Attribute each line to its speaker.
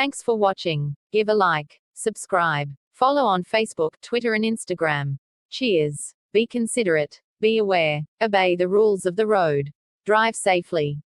Speaker 1: Thanks for watching. Give a like, subscribe, follow on Facebook, Twitter and Instagram. Cheers. Be considerate, be aware, obey the rules of the road. Drive safely.